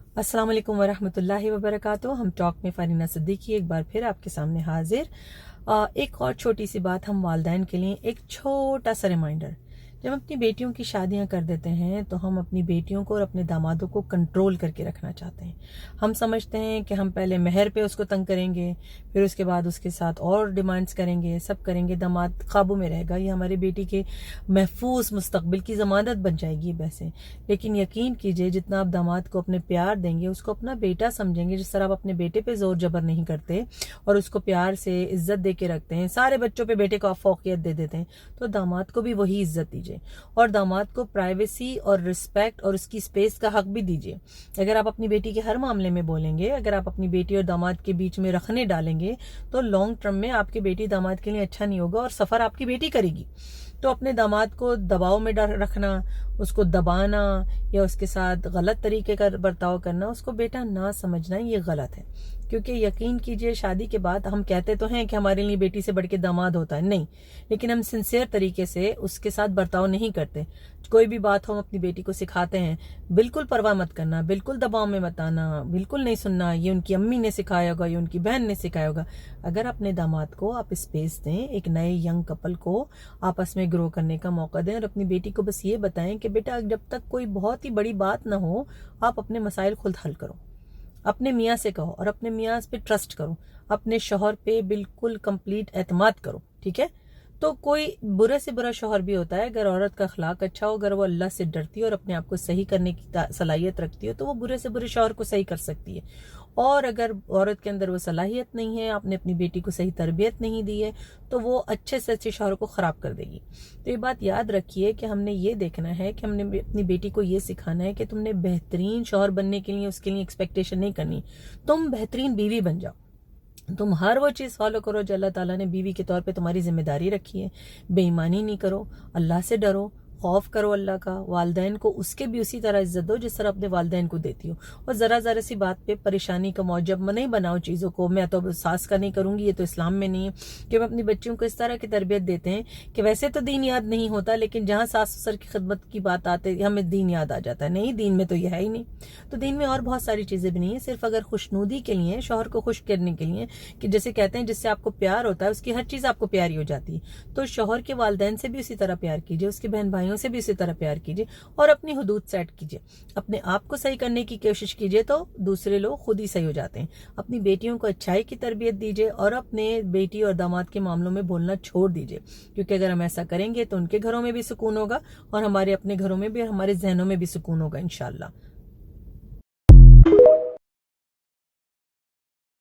अस्सलाम वालेकुम वरहमतुल्लाहि वबरकातुहू। हम टॉक में फ़रीना सिद्दीकी एक बार फिर आपके सामने हाजिर। एक और छोटी सी बात हम वालिदैन के लिए, एक छोटा सा रिमाइंडर। जब अपनी बेटियों की शादियां कर देते हैं तो हम अपनी बेटियों को और अपने दामादों को कंट्रोल करके रखना चाहते हैं। हम समझते हैं कि हम पहले महर पे उसको तंग करेंगे, फिर उसके बाद उसके साथ और डिमांड्स करेंगे, सब करेंगे, दामाद काबू में रहेगा, ये हमारी बेटी के महफूज मुस्तकबिल की ज़मानत बन जाएगी वैसे। लेकिन यकीन कीजिए, जितना आप दामाद को अपने प्यार देंगे, उसको अपना बेटा समझेंगे, जिस तरह आप अपने बेटे पे जोर जबर नहीं करते और उसको प्यार से इज्जत दे के रखते हैं, सारे बच्चों पे बेटे को आप फौकियत दे देते हैं, तो दामाद को भी वही इज्जत दीजिए और दामाद को प्राइवेसी और रिस्पेक्ट और उसकी स्पेस का हक भी दीजिए। अगर आप अपनी बेटी के हर मामले में बोलेंगे, अगर आप अपनी बेटी और दामाद के बीच में रखने डालेंगे, तो लॉन्ग टर्म में आपकी बेटी दामाद के लिए अच्छा नहीं होगा और सफर आपकी बेटी करेगी। तो अपने दामाद को दबाव में रखना, उसको दबाना या उसके साथ गलत तरीके का बर्ताव करना, उसको बेटा ना समझना, ये गलत है। क्योंकि यकीन कीजिए, शादी के बाद हम कहते तो हैं कि हमारे लिए बेटी से बढ़ के दामाद होता है, नहीं, लेकिन हम सिंसियर तरीके से उसके साथ बर्ताव नहीं करते। कोई भी बात हम अपनी बेटी को सिखाते हैं, बिल्कुल परवाह मत करना, बिल्कुल दबाव में मत आना, बिल्कुल नहीं सुनना, ये उनकी अम्मी ने सिखाया होगा, ये उनकी बहन ने सिखाया होगा। अगर अपने दामाद को आप स्पेस दें, एक नए यंग कपल को आपस में ग्रो करने का मौका दें और अपनी बेटी को बस ये बताएं कि बेटा, जब तक कोई बहुत ही बड़ी बात ना हो, आप अपने मसाइल खुद हल करो। अपने मियाँ से कहो और अपने मियाँ पे ट्रस्ट करो, अपने शौहर पे बिल्कुल कंप्लीट एतमाद करो, ठीक है। तो कोई बुरे से बुरा शौहर भी होता है, अगर औरत का अखलाक अच्छा हो, अगर वो अल्लाह से डरती है और अपने आप को सही करने की सलाहियत रखती है, तो वो बुरे से बुरे शौहर को सही कर सकती है। और अगर औरत के अंदर वो सलाहियत नहीं है, आपने अपनी बेटी को सही तरबियत नहीं दी है, तो वो अच्छे से अच्छे शौहर को ख़राब कर देगी। तो ये बात याद रखिए कि हमने ये देखना है कि हमने अपनी बेटी को ये सिखाना है कि तुमने बेहतरीन शौहर बनने के लिए, उसके लिए एक्सपेक्टेशन नहीं करनी, तुम बेहतरीन बीवी बन जाओ। तुम हर वो चीज़ फॉलो करो जो अल्लाह ताला ने बीवी के तौर पे तुम्हारी जिम्मेदारी रखी है। बेईमानी नहीं करो, अल्लाह से डरो, खौफ करो अल्लाह का। वालदैन को उसके भी उसी तरह इज्जत दो जिस तरह अपने वालदैन को देती हो। और ज़रा ज़रा सी बात पे परेशानी का मौजब नहीं बनाओ चीज़ों को। मैं तो सास का नहीं करूँगी, ये तो इस्लाम में नहीं है। कि हम अपनी बच्चियों को इस तरह की तरबियत देते हैं कि वैसे तो दीन याद नहीं होता, लेकिन जहाँ सास ससुर की खिदमत की बात आते हमें दीन याद आ जाता है। नहीं, दीन में तो यह है ही नहीं। तो दीन में और बहुत सारी चीज़ें भी नहीं है, सिर्फ अगर खुशनुदी के लिए, शौहर को खुश करने के लिए, कि जैसे कहते हैं जिससे आपको प्यार होता है उसकी हर चीज़ आपको प्यारी हो जाती है। तो शौहर के वालिदैन से भी उसी तरह प्यार कीजिए, उसके बहन भाइयों से भी उसी तरह प्यार कीजिए और अपनी हुदूद सेट कीजिए। अपने आप को सही करने की कोशिश कीजिए तो दूसरे लोग खुद ही सही हो जाते हैं। अपनी बेटियों को अच्छाई की तरबियत दीजिए और अपने बेटी और दामाद के मामलों में बोलना छोड़ दीजिए, क्योंकि अगर हम ऐसा करेंगे तो उनके घरों में भी सुकून होगा और हमारे अपने घरों में भी, हमारे जहनों में भी सुकून होगा इंशाल्लाह।